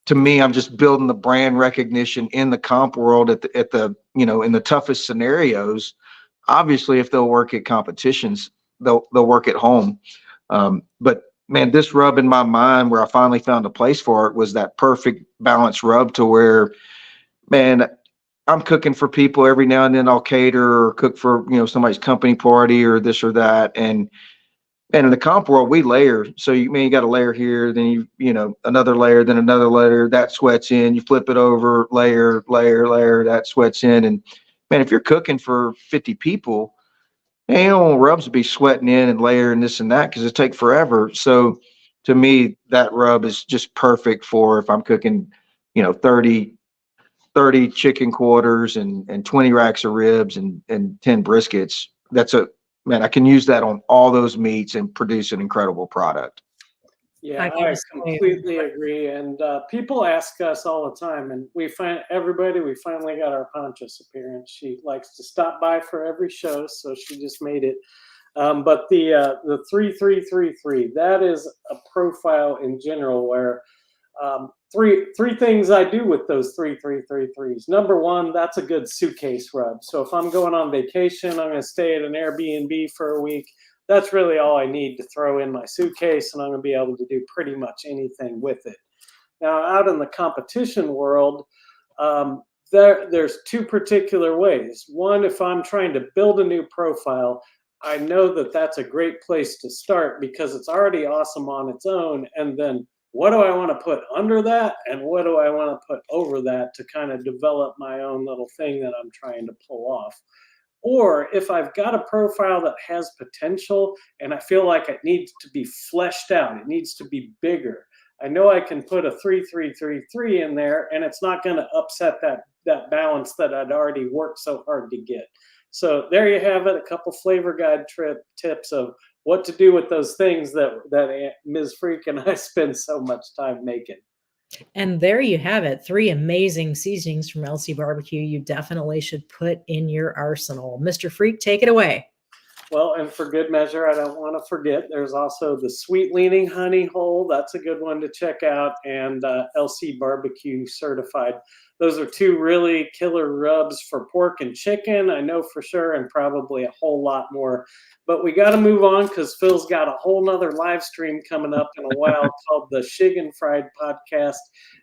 to me, I'm just building the brand recognition in the comp world at the in the toughest scenarios. Obviously, if they'll work at competitions, they'll work at home. But man, this rub in my mind, where I finally found a place for it, was that perfect balanced rub to where, man, I'm cooking for people every now and then. I'll cater or cook for, somebody's company party or this or that. And in the comp world, we layer. So you got a layer here, then another layer, then another layer that sweats in, you flip it over, layer, that sweats in. And man, if you're cooking for 50 people, you don't want rubs to be sweating in and layering this and that, because it take forever. So to me, that rub is just perfect for if I'm cooking, 30 chicken quarters and 20 racks of ribs and 10 briskets. I can use that on all those meats and produce an incredible product. Yeah, I completely agree. And people ask us all the time, and we finally got our Pontius appearance. She likes to stop by for every show, so she just made it. But the 3333, that is a profile in general where Three things I do with those 3-3-3-3s. Number one, that's a good suitcase rub. So if I'm going on vacation, I'm going to stay at an Airbnb for a week. That's really all I need to throw in my suitcase, and I'm going to be able to do pretty much anything with it. Now, out in the competition world, there's two particular ways. One, if I'm trying to build a new profile, I know that that's a great place to start because it's already awesome on its own. And then what do I want to put under that? And what do I want to put over that to kind of develop my own little thing that I'm trying to pull off? Or if I've got a profile that has potential and I feel like it needs to be fleshed out, it needs to be bigger, I know I can put a 3-3-3-3 in there and it's not going to upset that balance that I'd already worked so hard to get. So there you have it, a couple flavor guide tips of what to do with those things that Ms. Freak and I spend so much time making. And there you have it. 3 amazing seasonings from LC BBQ you definitely should put in your arsenal. Mr. Freak, take it away. Well, and for good measure, I don't want to forget, there's also the Sweet Leaning Honey Hole. That's a good one to check out. And LC BBQ certified. Those are 2 really killer rubs for pork and chicken, I know for sure, and probably a whole lot more. But we got to move on because Phil's got a whole nother live stream coming up in a while called the Chicken Fried Podcast.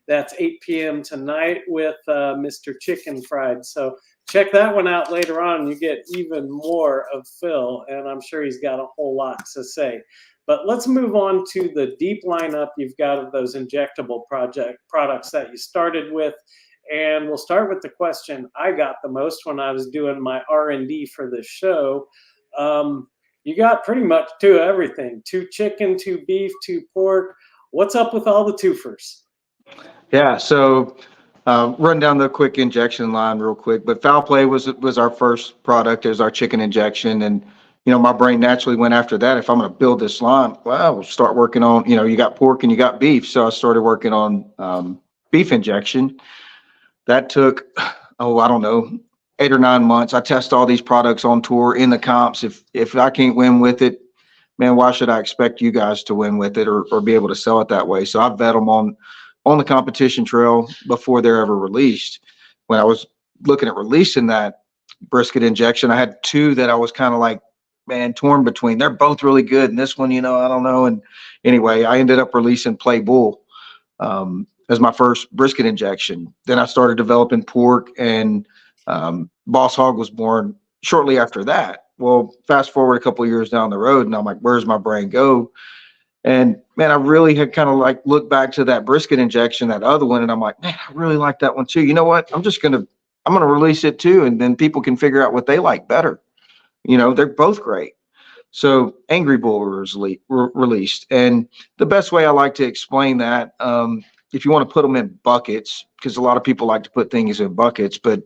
That's 8 p.m. tonight with Mr. Chicken Fried. So check that one out later on. You get even more of Phil, and I'm sure he's got a whole lot to say. But let's move on to the deep lineup you've got of those injectable products that you started with. And we'll start with the question I got the most when I was doing my R&D for this show. You got pretty much 2 everything, 2 chicken, 2 beef, 2 pork. What's up with all the twofers? Yeah, so run down the quick injection line real quick. But Foul Play was our first product as our chicken injection. And, my brain naturally went after that. If I'm going to build this line, well, we'll start working on, you got pork and you got beef. So I started working on beef injection. That took, I don't know, 8 or 9 months. I test all these products on tour in the comps. If I can't win with it, man, why should I expect you guys to win with it or be able to sell it that way? So I vet them on the competition trail before they're ever released. When I was looking at releasing that brisket injection, I had 2 that I was kind of like, man, torn between. They're both really good. And this one, I don't know. And anyway, I ended up releasing Play Bull as my first brisket injection. Then I started developing pork, and Boss Hog was born shortly after that. Well, fast forward a couple of years down the road, and I'm like, where's my brain go? And man, I really had kind of like looked back to that brisket injection, that other one, and I'm like, man, I really like that one too. You know what? I'm gonna release it too, and then people can figure out what they like better. They're both great. So Angry Bull was released, and the best way I like to explain that, if you want to put them in buckets, because a lot of people like to put things in buckets, but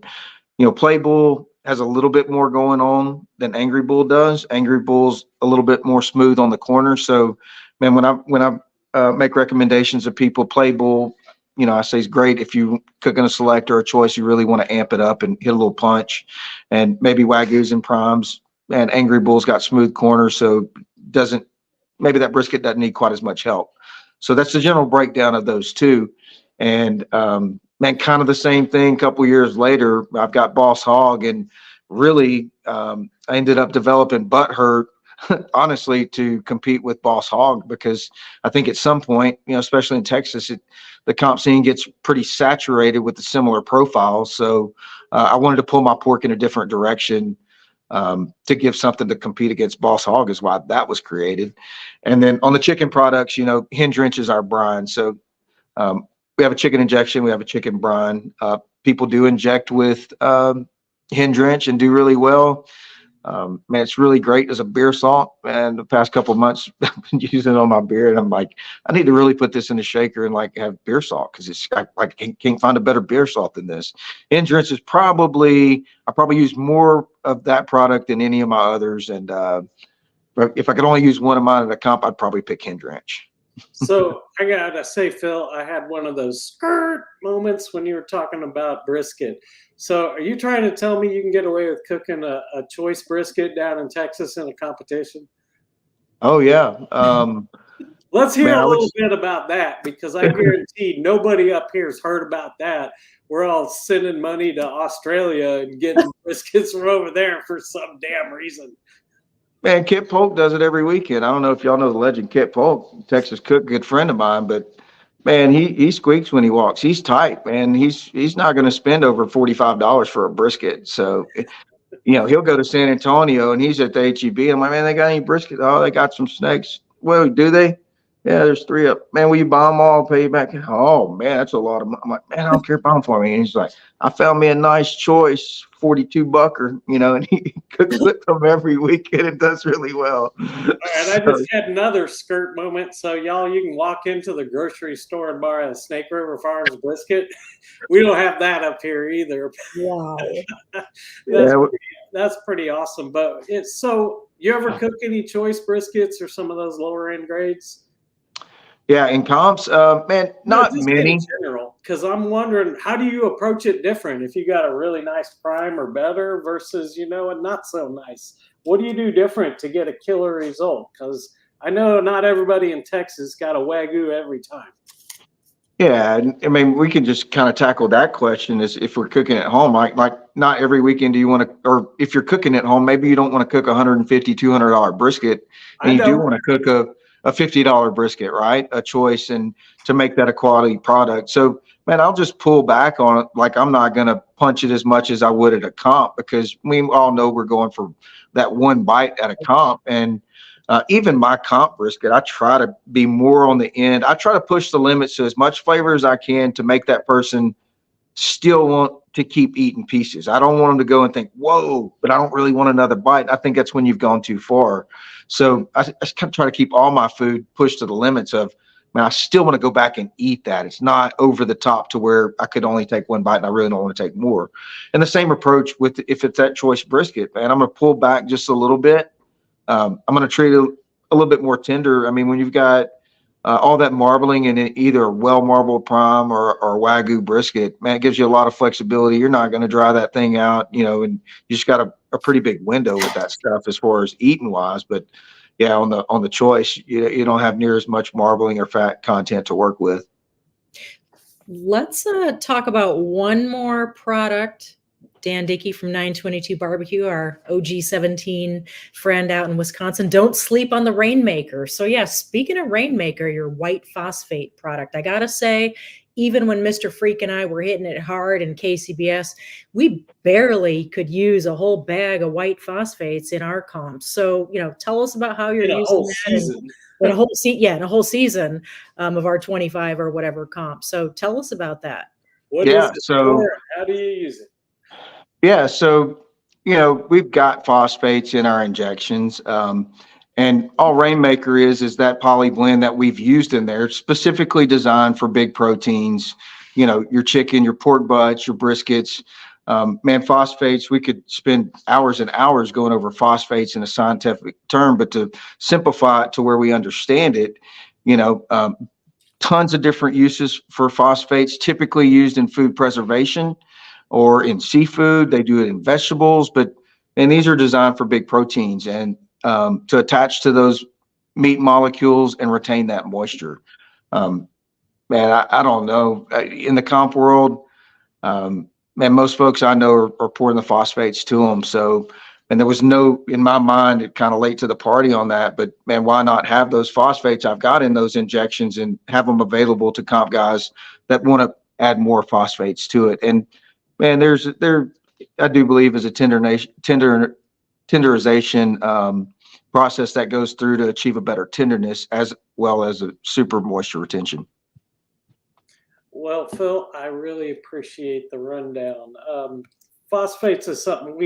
Play Bull has a little bit more going on than Angry Bull does. Angry Bull's a little bit more smooth on the corner. So, man, when I make recommendations of people, Play Bull, I say it's great if you cooking a select or a choice, you really want to amp it up and hit a little punch, and maybe Wagyus and primes. And Angry Bull's got smooth corners, so maybe that brisket doesn't need quite as much help. So that's the general breakdown of those 2. And man, kind of the same thing. A couple years later, I've got Boss Hog, and really I ended up developing Butthurt, honestly, to compete with Boss Hog, because I think at some point, especially in Texas, the comp scene gets pretty saturated with the similar profiles. So I wanted to pull my pork in a different direction. To give something to compete against Boss Hog is why that was created. And then on the chicken products, hen drench is our brine. So we have a chicken injection, we have a chicken brine. People do inject with hen drench and do really well. Man, it's really great as a beer salt. And the past couple of months, I've been using it on my beer, and I'm like, I need to really put this in a shaker and like have beer salt, because I can't find a better beer salt than this. Hen drench is I probably use more of that product than any of my others. And if I could only use one of mine at a comp, I'd probably pick hen drench. So I gotta say, Phil, I had one of those skirt moments when you were talking about brisket. So are you trying to tell me you can get away with cooking a choice brisket down in Texas in a competition? Oh yeah. Let's hear Man, a little bit about that, because I guarantee nobody up here has heard about that. We're all sending money to Australia and getting briskets from over there for some damn reason. Man, Kip Polk does it every weekend. I don't know if y'all know the legend Kip Polk, Texas cook, good friend of mine, but man, he squeaks when he walks. He's tight, man. He's not going to spend over $45 for a brisket. So, he'll go to San Antonio and he's at the HEB. I'm like, man, they got any brisket? Oh, they got some snakes. Well, do they? Yeah, there's 3 up. Man, will you buy them all? Pay you back? Oh man, that's a lot of money. I'm like, man, I don't care, buy them for me. And he's like, I found me a nice choice, 42 bucker, and he cooks with them every weekend and does really well. All right, I just had another skirt moment. So y'all, you can walk into the grocery store and buy a Snake River Farms brisket. We don't have that up here either. Wow. That's pretty awesome. But so you ever cook any choice briskets or some of those lower end grades? Yeah, in comps, man, not many. In general, because I'm wondering, how do you approach it different if you got a really nice prime or better versus, a not so nice? What do you do different to get a killer result? Because I know not everybody in Texas got a Wagyu every time. Yeah, I mean, we can just kind of tackle that question as if we're cooking at home. Like not every weekend do you want to, or if you're cooking at home, maybe you don't want to cook $150, $200 brisket, and you do want to cook a $50 brisket, right? A choice, and to make that a quality product. So, man, I'll just pull back on it. Like, I'm not going to punch it as much as I would at a comp, because we all know we're going for that one bite at a comp. And even my comp brisket, I try to be more on the end. I try to push the limits to as much flavor as I can to make that person still want to keep eating pieces. I don't want them to go and think, whoa, but I don't really want another bite. I think that's when you've gone too far. So I just kind of try to keep all my food pushed to the limits of, man, I still want to go back and eat that. It's not over the top to where I could only take one bite and I really don't want to take more. And the same approach with, if it's that choice brisket, man, I'm going to pull back just a little bit. I'm going to treat it a little bit more tender. I mean, when you've got all that marbling in either a well marbled prime or Wagyu brisket, man, it gives you a lot of flexibility. You're not going to dry that thing out, and you just got a pretty big window with that stuff as far as eating wise. But yeah, on the choice, you don't have near as much marbling or fat content to work with. Let's talk about one more product. Dan Dickey from 922 Barbecue, our OG17 friend out in Wisconsin. Don't sleep on the Rainmaker. So yeah, speaking of Rainmaker, your white phosphate product, I gotta say, even when Mr. Freak and I were hitting it hard in KCBS, we barely could use a whole bag of white phosphates in our comps. So, tell us about how you're using that in a whole season of our 25 or whatever comp. So tell us about that. What is it for? How do you use it? Yeah, so we've got phosphates in our injections, and all Rainmaker is that poly blend that we've used in there, specifically designed for big proteins. Your chicken, your pork butts, your briskets. Man, phosphates, we could spend hours and hours going over phosphates in a scientific term, but to simplify it to where we understand it, tons of different uses for phosphates, typically used in food preservation or in seafood. They do it in vegetables, and these are designed for big proteins and to attach to those meat molecules and retain that moisture. Man, I don't know. In the comp world, man, most folks I know are pouring the phosphates to them. So, and there was in my mind, it kind of late to the party on that, but man, why not have those phosphates I've got in those injections and have them available to comp guys that want to add more phosphates to it? And man, I do believe is a tenderization process that goes through to achieve a better tenderness as well as a super moisture retention. Well, Phil, I really appreciate the rundown. Phosphates is something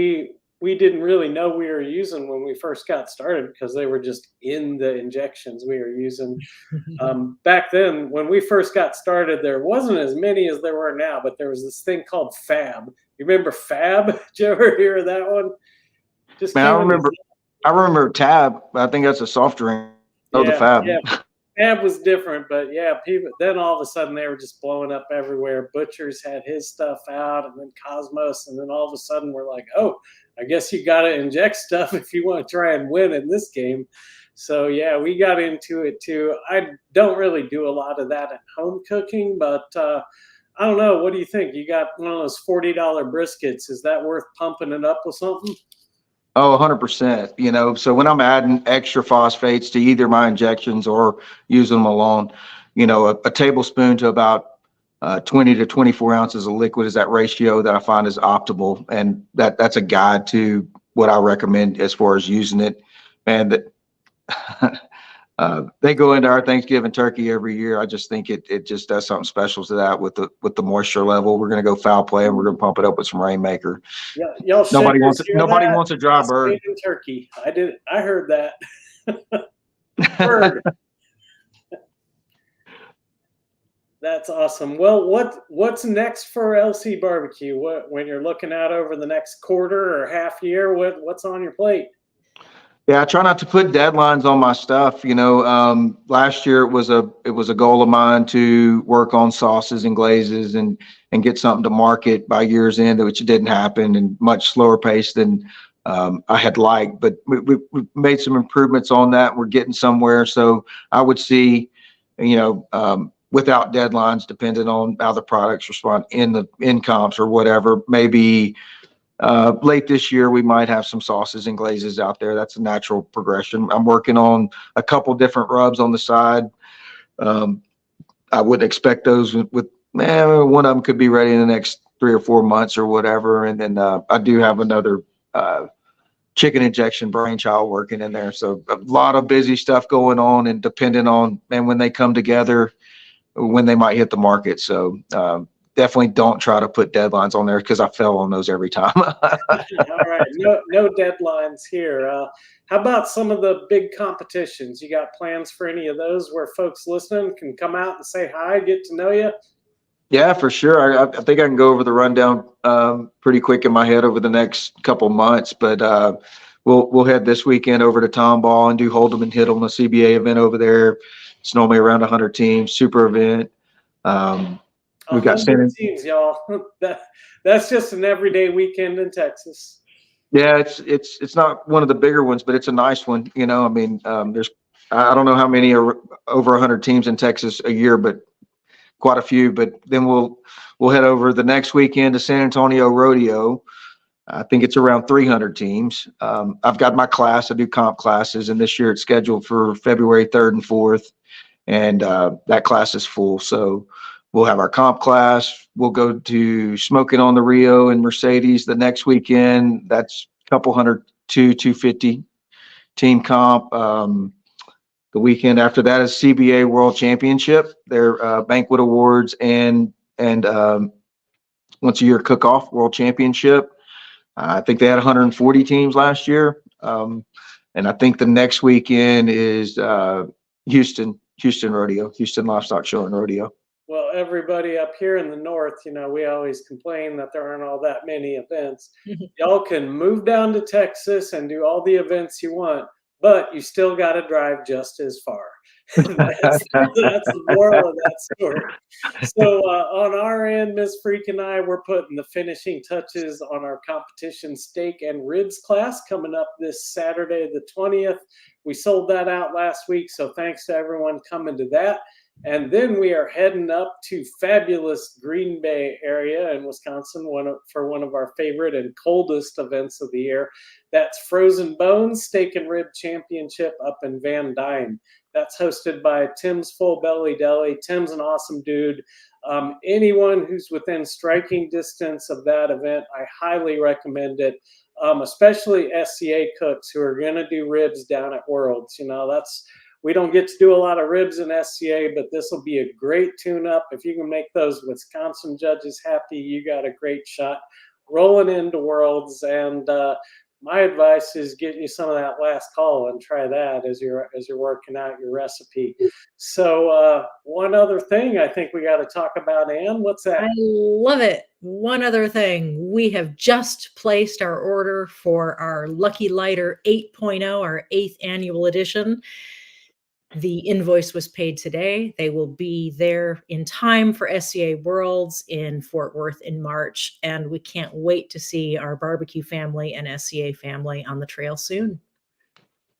we didn't really know we were using when we first got started, because they were just in the injections we were using. Back then, when we first got started, there wasn't as many as there were now, but there was this thing called Fab. You remember Fab? Did you ever hear of that one? Man, I remember Tab. I think that's a soft drink. The Fab. Yeah. Fab was different, but yeah, people. Then all of a sudden they were just blowing up everywhere. Butcher's had his stuff out, and then Cosmos, and then all of a sudden we're like, oh, I guess you got to inject stuff if you want to try and win in this game. So yeah, we got into it too. I don't really do a lot of that at home cooking, but I don't know. What do you think? You got one of those $40 briskets. Is that worth pumping it up with something? Oh, 100%. So when I'm adding extra phosphates to either my injections or using them alone, a tablespoon to about 20 to 24 ounces of liquid is that ratio that I find is optimal. And that's a guide to what I recommend as far as using it. And that they go into our Thanksgiving turkey every year. I just think it just does something special to that with the moisture level. We're going to go foul play and we're going to pump it up with some Rainmaker. Yeah, y'all Nobody shakers wants hear nobody that? wants a dry bird. Made in Turkey. I heard that. Bird. That's awesome. Well, what's next for LC Barbecue? When you're looking out over the next quarter or half year, what's on your plate? Yeah, I try not to put deadlines on my stuff. Last year it was a goal of mine to work on sauces and glazes and get something to market by year's end, which didn't happen, and much slower pace than I had liked. But we made some improvements on that. We're getting somewhere. So I would see, without deadlines, depending on how the products respond in comps or whatever, maybe late this year, we might have some sauces and glazes out there. That's a natural progression. I'm working on a couple different rubs on the side. I wouldn't expect those with one of them could be ready in the next 3 or 4 months or whatever. And then I do have another chicken injection brainchild working in there. So a lot of busy stuff going on, and depending on when they come together, when they might hit the market. So definitely don't try to put deadlines on there because I fail on those every time. All right, no deadlines here. How about some of the big competitions? You got plans for any of those where folks listening can come out and say hi, get to know you? Yeah, for sure. I think I can go over the rundown pretty quick in my head over the next couple months, but we'll head this weekend over to Tomball and do Hold'em and Hit'em, a CBA event over there. It's normally around 100 teams, super event. We got 100 teams, y'all. That's just an everyday weekend in Texas. Yeah, it's not one of the bigger ones, but it's a nice one. There's I don't know how many are over 100 teams in Texas a year, but quite a few. But then we'll head over the next weekend to San Antonio Rodeo. I think it's around 300 teams. I've got my class. I do comp classes, and this year it's scheduled for February 3rd and 4th, and that class is full. So we'll have our comp class. We'll go to Smoking on the Rio in Mercedes the next weekend. That's a couple hundred to 250 team comp. The weekend after that is CBA World Championship, their banquet awards and once a year cook-off World Championship. I think they had 140 teams last year. And I think the next weekend is Houston Rodeo, Houston Livestock Show and Rodeo. Well, everybody up here in the north, we always complain that there aren't all that many events. Y'all can move down to Texas and do all the events you want, but you still got to drive just as far. That's the moral of that story. So on our end, Ms. Freak and I, we're putting the finishing touches on our competition steak and ribs class coming up this Saturday, the 20th. We sold that out last week, so thanks to everyone coming to that. And then we are heading up to fabulous Green Bay area in Wisconsin for one of our favorite and coldest events of the year. That's Frozen Bones Steak and Rib Championship up in Van Dyne. That's hosted by Tim's Full Belly Deli. Tim's an awesome dude. Anyone who's within striking distance of that event, I highly recommend it, especially SCA cooks who are going to do ribs down at Worlds. We don't get to do a lot of ribs in SCA, but this will be a great tune-up. If you can make those Wisconsin judges happy, you got a great shot rolling into Worlds. And my advice is get you some of that last call and try that as you're working out your recipe. So one other thing I think we got to talk about, Ann. What's that? I love it. One other thing. We have just placed our order for our Lucky Lighter 8.0, our 8th annual edition. The invoice was paid today. They will be there in time for SCA Worlds in Fort Worth in March. And we can't wait to see our barbecue family and SCA family on the trail soon.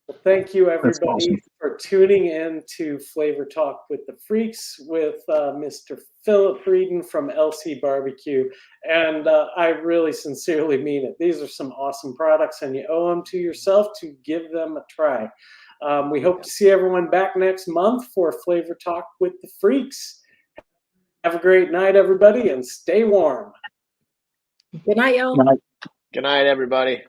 Well, thank you, That's everybody, awesome. for tuning in to Flavor Talk with the Freaks with Mr. Phillip Breeden from LC BBQ. And I really sincerely mean it. These are some awesome products, and you owe them to yourself to give them a try. We hope to see everyone back next month for Flavor Talk with the Freaks. Have a great night, everybody, and stay warm. Good night, y'all. Night. Good night, everybody.